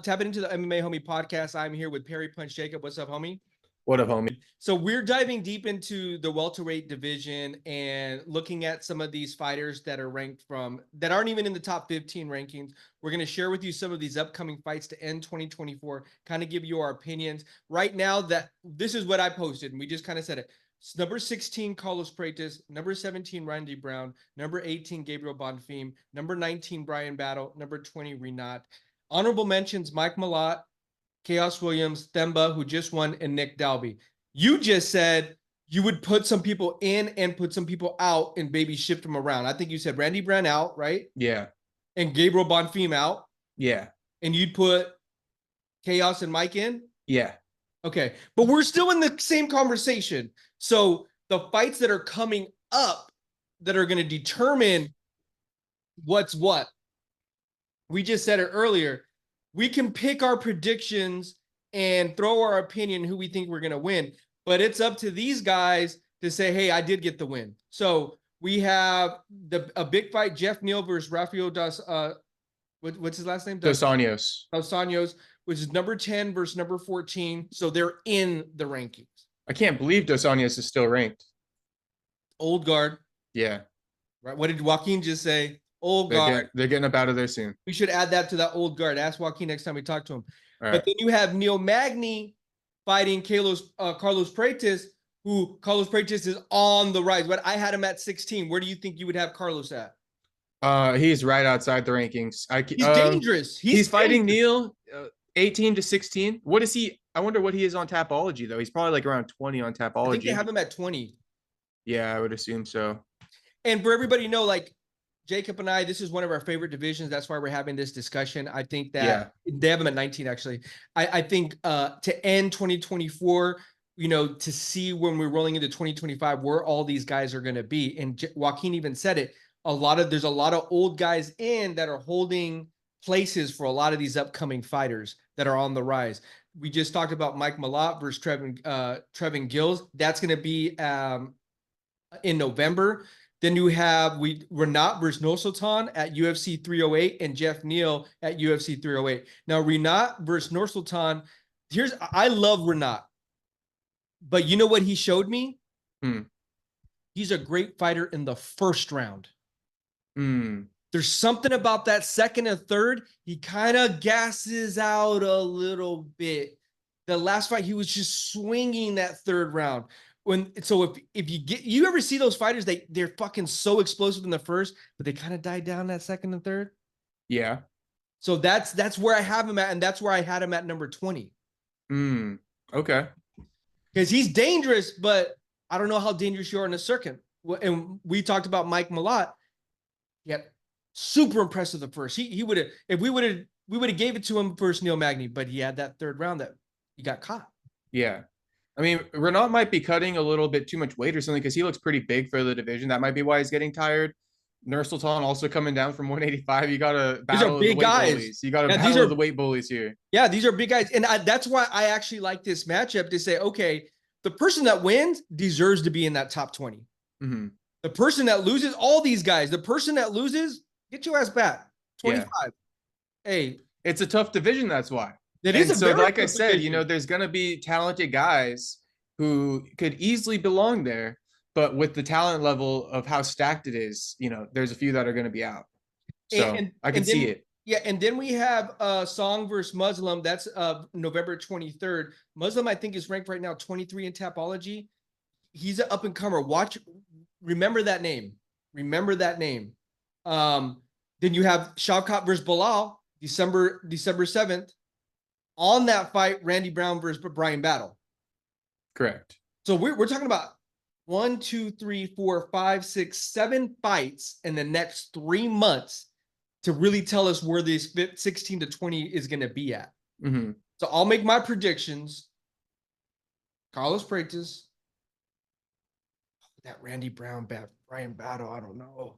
Tap into the MMA Homie podcast. I'm here with Parry Punch Jacob. What's up, homie? What up, homie? So we're diving deep into the welterweight division and looking at some of these fighters that are ranked that aren't even in the top 15 rankings. We're going to share with you some of these upcoming fights to end 2024, kind of give you our opinions. Right now, this is what I posted, and we just kind of said it. It's number 16, Carlos Prates. Number 17, Randy Brown. Number 18, Gabriel Bonfim. Number 19, Bryan Battle. Number 20, Rinat. Honorable mentions, Mike Malott, Chaos Williams, Themba, who just won, and Nick Dalby. You just said you would put some people in and put some people out and maybe shift them around. I think you said Randy Brown out, right? Yeah. And Gabriel Bonfim out. Yeah. And you'd put Chaos and Mike in? Yeah. Okay. But we're still in the same conversation. So the fights that are coming up that are going to determine what's what. We just said it earlier. We can pick our predictions and throw our opinion who we think we're going to win. But it's up to these guys to say, hey, I did get the win. So we have a big fight, Jeff Neal versus Rafael what's his last name? Dos Anjos, which is number 10 versus number 14. So they're in the rankings. I can't believe Dos Anjos is still ranked. Old guard. Yeah. Right. What did Joaquin just say? Old guard. They're getting up out of there soon. We should add that to that old guard. Ask Joaquin next time we talk to him. All but right. then you have Neil Magny fighting Carlos Prates, who Carlos Prates is on the rise. But I had him at 16. Where do you think you would have Carlos at? He's right outside the rankings. He's dangerous. He's fighting Neil, 18 to 16. What is he? I wonder what he is on Tapology, though. He's probably like around 20 on Tapology. I think they have him at 20. Yeah, I would assume so. And for everybody to know, like, Jacob and I, this is one of our favorite divisions. That's why we're having this discussion. I think that they have them at 19, actually. I think to end 2024, to see when we're rolling into 2025 where all these guys are going to be. And Joaquin even said it. There's a lot of old guys in that are holding places for a lot of these upcoming fighters that are on the rise. We just talked about Mike Malott versus Trevin Gills. That's going to be in November. Then you have Rinat versus Nursoltun at UFC 308 and Jeff Neal at UFC 308. Now, Rinat versus Nursoltun, I love Rinat. But you know what he showed me? He's a great fighter in the first round. There's something about that second and third. He kind of gasses out a little bit. The last fight, he was just swinging that third round. If you ever see those fighters, they're fucking so explosive in the first, but they kind of die down that second and third. Yeah. So that's where I have him at, and that's where I had him at number 20. Okay. Because he's dangerous, but I don't know how dangerous you are in the circuit. And we talked about Mike Malott. Yeah, super impressive the first. He would have, if we would have gave it to him versus Neil Magny, but he had that third round that he got caught. Yeah. I mean, Rinat might be cutting a little bit too much weight or something because he looks pretty big for the division. That might be why he's getting tired. Nursoltun also coming down from 185. You got to battle the weight bullies. You got to battle the weight bullies here. Yeah, these are big guys. And that's why I actually like this matchup to say, okay, the person that wins deserves to be in that top 20. The person that loses, all these guys, the person that loses, get your ass back. 25. Yeah. Hey. It's a tough division, that's why. It is. So like I said, there's going to be talented guys who could easily belong there, but with the talent level of how stacked it is, there's a few that are going to be out. So I can see it. Yeah, and then we have Song versus Muslim. That's November 23rd. Muslim, I think, is ranked right now 23 in Tapology. He's an up-and-comer. Remember that name. Then you have Shavkat versus Bilal, December 7th. On that fight, Randy Brown versus Bryan Battle. Correct. So we're talking about 1, 2, 3, 4, 5, 6, 7 fights in the next 3 months to really tell us where this 16 to 20 is going to be at. So I'll make my predictions. Carlos Prates. That Randy Brown, Bryan Battle, I don't know.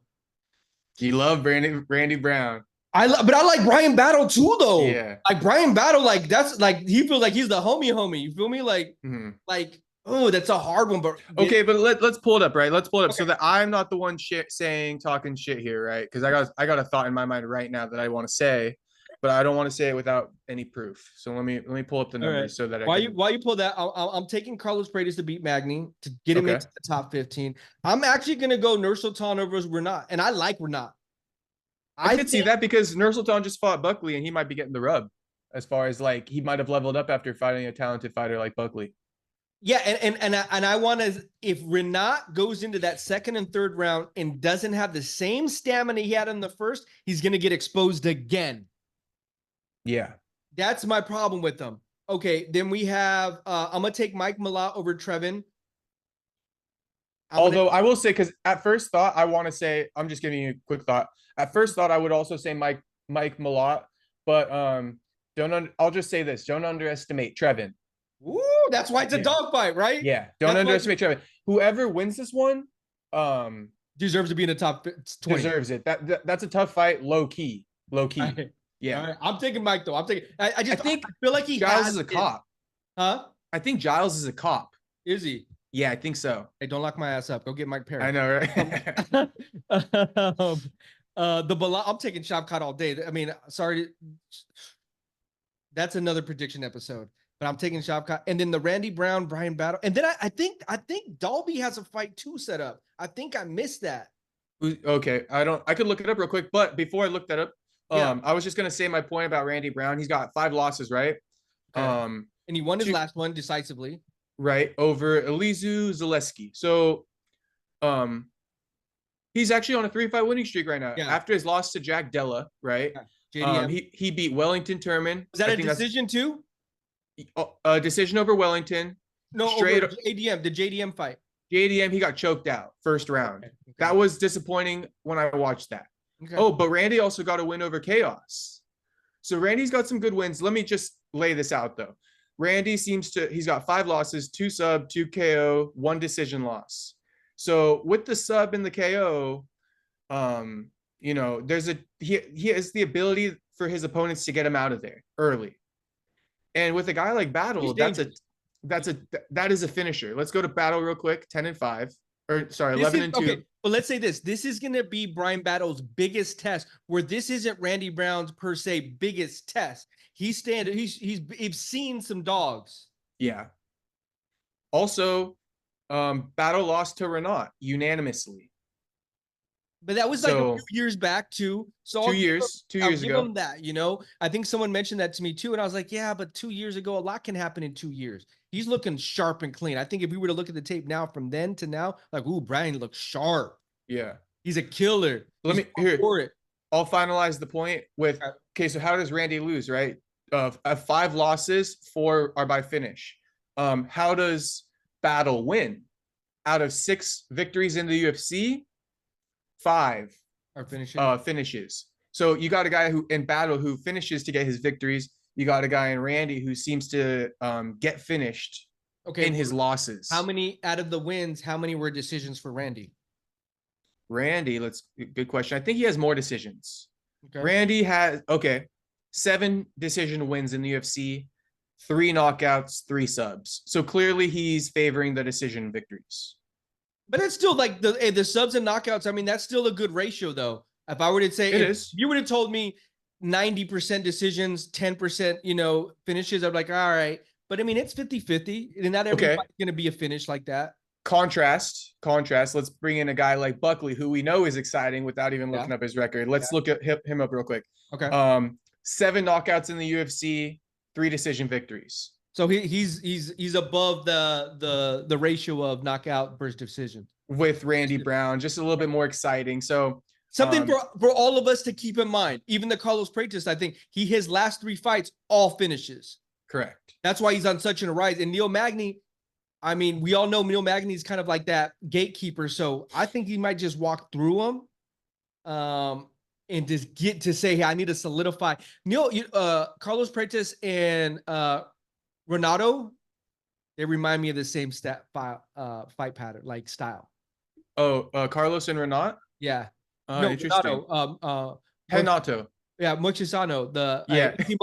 You love Randy Brown. But I like Bryan Battle too, though. Yeah. Like Bryan Battle, like that's like he feels like he's the homie. You feel me? Like, that's a hard one. But okay, but let's pull it up, right? Let's pull it up so that I'm not the one talking shit here, right? Because I got a thought in my mind right now that I want to say. but I don't want to say it without any proof. So let me pull up the numbers so that while you pull that, I'm taking Carlos Prates to beat Magny to get him into the top 15. I'm actually gonna go Nursoltun over Rinat, and I like Rinat. I could see that because Nursoltun just fought Buckley, and he might be getting the rub as far as like he might have leveled up after fighting a talented fighter like Buckley. Yeah, and I want to, if Rinat goes into that second and third round and doesn't have the same stamina he had in the first, he's gonna get exposed again. Yeah, that's my problem with them. Okay, then we have I'm gonna take Mike Malott over Trevin. Although I will say, because at first thought, I want to say, I'm just giving you a quick thought. At first thought, I would also say Mike Malott, but I'll just say this: don't underestimate Trevin. Ooh, that's why it's a dogfight, right? Yeah, don't underestimate Trevin. Whoever wins this one, deserves to be in the top 20. Deserves it. That's a tough fight, low key. Yeah, right. I'm taking Mike though. I think I feel like Giles is a cop. Huh? I think Giles is a cop. Is he? Yeah, I think so. Hey, don't lock my ass up. Go get Mike Perry. I know, right? I'm taking Shavkat all day. I mean, sorry, that's another prediction episode. But I'm taking Shavkat, and then the Randy Brown Bryan Battle, and then I think Dalby has a fight too set up. I think I missed that. Okay, I could look it up real quick, but before I look that up, I was just gonna say my point about Randy Brown. He's got 5 losses, right? Okay. And he won his last one decisively. Right, over Elizeu Zaleski. So, he's actually on a 3-fight winning streak right now. Yeah. After his loss to Jack Della, right? Yeah. He beat Wellington Turman. Was that a decision too? A decision over Wellington. No, straight over ADM. The JDM fight. JDM, he got choked out first round. Okay. That was disappointing when I watched that. Okay. Oh, but Randy also got a win over Chaos. So Randy's got some good wins. Let me just lay this out though. Randy he's got 5 losses, 2 sub, 2 KO, 1 decision loss. So with the sub and the KO, he has the ability for his opponents to get him out of there early. And with a guy like Battle, that is a finisher. Let's go to Battle real quick. 10-5, or sorry, 11-2. Okay, well, let's say this. This is going to be Bryan Battle's biggest test, where this isn't Randy Brown's per se biggest test. He's seen some dogs. Yeah. Also, Battle lost to Rinat unanimously. But that was like a few years back too. So 2 years ago. Give him that, I think someone mentioned that to me too, and I was like, yeah, but 2 years ago, a lot can happen in 2 years. He's looking sharp and clean. I think if we were to look at the tape now from then to now, like, ooh, Bryan looks sharp. Yeah, he's a killer. I'll finalize the point with okay. So how does Randy lose? Right, 5 losses, 4 are by finish. How does Battle win? Out of 6 victories in the UFC, 5 are finishes. Finishes. So you got a guy who in Battle who finishes to get his victories. You got a guy in Randy who seems to get finished in his losses. How many out of the wins? How many were decisions for Randy? Randy, good question. I think he has more decisions. Okay. Randy has 7 decision wins in the UFC, 3 knockouts, 3 subs. So clearly he's favoring the decision victories. But it's still like the subs and knockouts. I mean, that's still a good ratio, though. If I were to say, if you would have told me 90% decisions, 10%, finishes, I'm like, all right. But I mean, it's 50-50, and not everybody's going to be a finish like that. Contrast. Let's bring in a guy like Buckley, who we know is exciting without even looking up his record. Let's look at him up real quick. Okay. 7 knockouts in the UFC, 3 decision victories. So he's above the ratio of knockout versus decision with Randy Brown, just a little bit more exciting. So something for all of us to keep in mind. Even the Carlos Prates, I think his last 3 fights all finishes. Correct. That's why he's on such a rise. And Neil Magny, I mean, we all know Neil Magny is kind of like that gatekeeper. So I think he might just walk through him, and just get to say, hey, I need to solidify. Carlos Prates and Renato, they remind me of the same fight pattern, like style. Oh, Carlos and Rinat? Yeah. Interesting. Renato. Yeah, Moichisano. Easy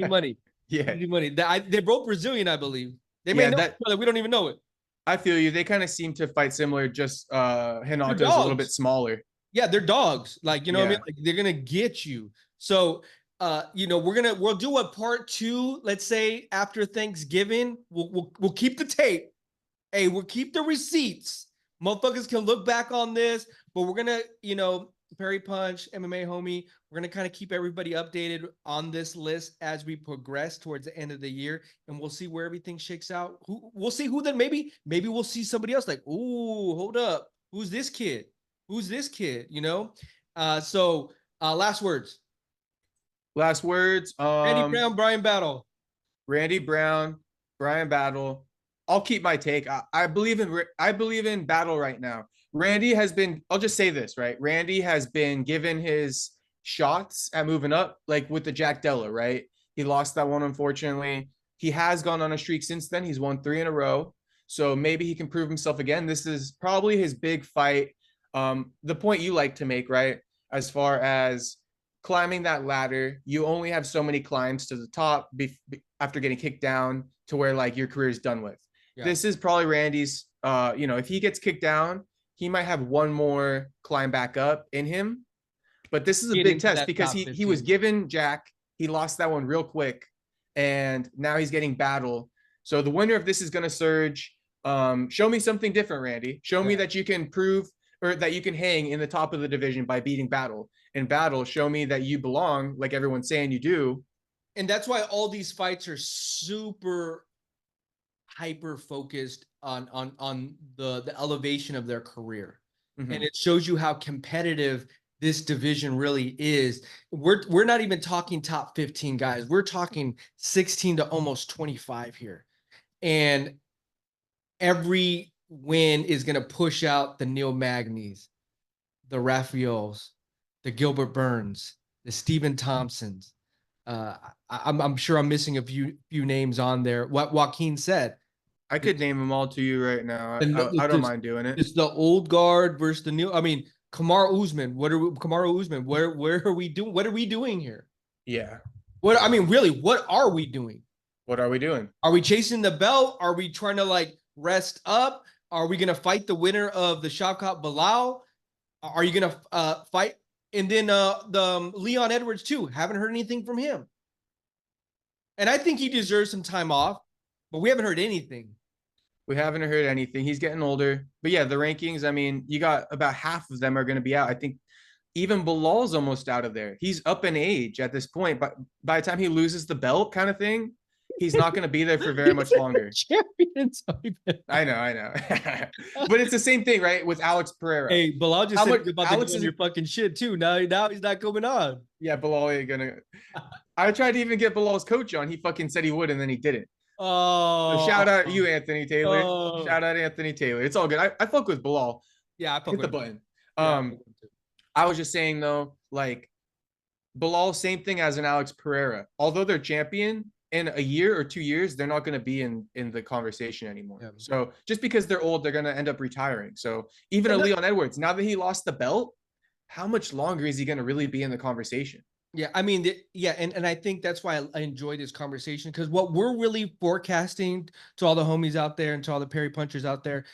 money. Yeah. Easy money. They're both Brazilian, I believe. They may know each other. We don't even know it. I feel you. They kind of seem to fight similar, just Renato's a little bit smaller. Yeah, they're dogs. Like, what I mean? Like, they're going to get you. So we'll do a part 2, let's say after Thanksgiving. We'll keep the tape. Hey, we'll keep the receipts. Motherfuckers can look back on this, but we're gonna, Parry Punch, MMA homie, we're gonna kind of keep everybody updated on this list as we progress towards the end of the year, and we'll see where everything shakes out. We'll see who then maybe we'll see somebody else like, ooh, hold up, who's this kid? Who's this kid? So last words. Last words. Randy Brown, Bryan Battle. Randy Brown, Bryan Battle. I'll keep my take. I believe in Battle right now. Randy has been, I'll just say this, right? Randy has been given his shots at moving up, like with the Jack Della, right? He lost that one, unfortunately. He has gone on a streak since then. He's won 3 in a row. So maybe he can prove himself again. This is probably his big fight. The point you like to make, right? As far as climbing that ladder, you only have so many climbs to the top after getting kicked down to where like your career is done with. Yeah. This is probably Randy's, if he gets kicked down, he might have one more climb back up in him. But this is a big test because he was given Jack. He lost that one real quick. And now he's getting Battle. So the winner of this is going to surge. Show me something different, Randy. Show me that you can prove or that you can hang in the top of the division by beating Battle. In Battle, show me that you belong, like everyone's saying you do. And that's why all these fights are super hyper focused on the elevation of their career. Mm-hmm. And it shows you how competitive this division really is. We're not even talking top 15 guys. We're talking 16 to almost 25 here. And every win is going to push out the Neil Magnys, the Raphaels, the Gilbert Burns, the Stephen Thompsons. I'm sure I'm missing a few names on there. What Joaquin said. I could name them all to you right now. I don't mind doing it. It's the old guard versus the new. I mean, Kamaru Usman. Kamaru Usman? Where are we doing? What are we doing here? Yeah. What really? What are we doing? What are we doing? Are we chasing the belt? Are we trying to like rest up? Are we gonna fight the winner of the Shavkat Bilal? Are you gonna fight? And then the Leon Edwards too. Haven't heard anything from him. And I think he deserves some time off, but we haven't heard anything. We haven't heard anything. He's getting older. But yeah, the rankings, I mean, you got about half of them are going to be out. I think even Bilal's almost out of there. He's up in age at this point. But by the time he loses the belt kind of thing, he's not going to be there for very much longer. Champions. I know. But it's the same thing, right? With Alex Pereira. Hey, Bilal just said about Alex is your fucking shit too. Now he's not coming on. Yeah, Bilal ain't gonna. I tried to even get Bilal's coach on. He fucking said he would, and then he didn't. Oh, so shout out you, Anthony Taylor. Shout out Anthony Taylor. It's all good. I fuck with Bilal. Yeah, I fuck hit with the button. I was just saying though, like Bilal, same thing as an Alex Pereira. Although they're champion, in a year or 2 years, they're not going to be in the conversation anymore. Yeah. So just because they're old, they're going to end up retiring. So even a Leon Edwards, now that he lost the belt, how much longer is he going to really be in the conversation? Yeah, I mean, and I think that's why I enjoy this conversation, because what we're really forecasting to all the homies out there and to all the Parry Punchers out there,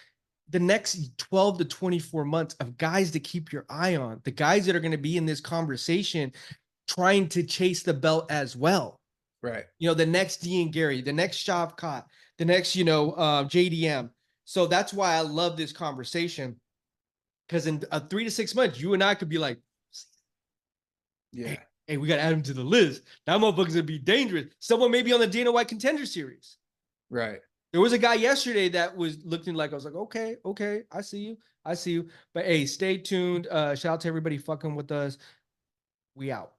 the next 12 to 24 months of guys to keep your eye on, the guys that are going to be in this conversation trying to chase the belt as well. Right. The next Dean Gary, the next Shavkat, the next, JDM. So that's why I love this conversation, because in 3 to 6 months, you and I could be like, yeah. Hey, we got to add him to the list. That motherfucker's going to be dangerous. Someone maybe on the Dana White Contender Series. Right. There was a guy yesterday that was looking like, I was like, okay, I see you. But hey, stay tuned. Shout out to everybody fucking with us. We out.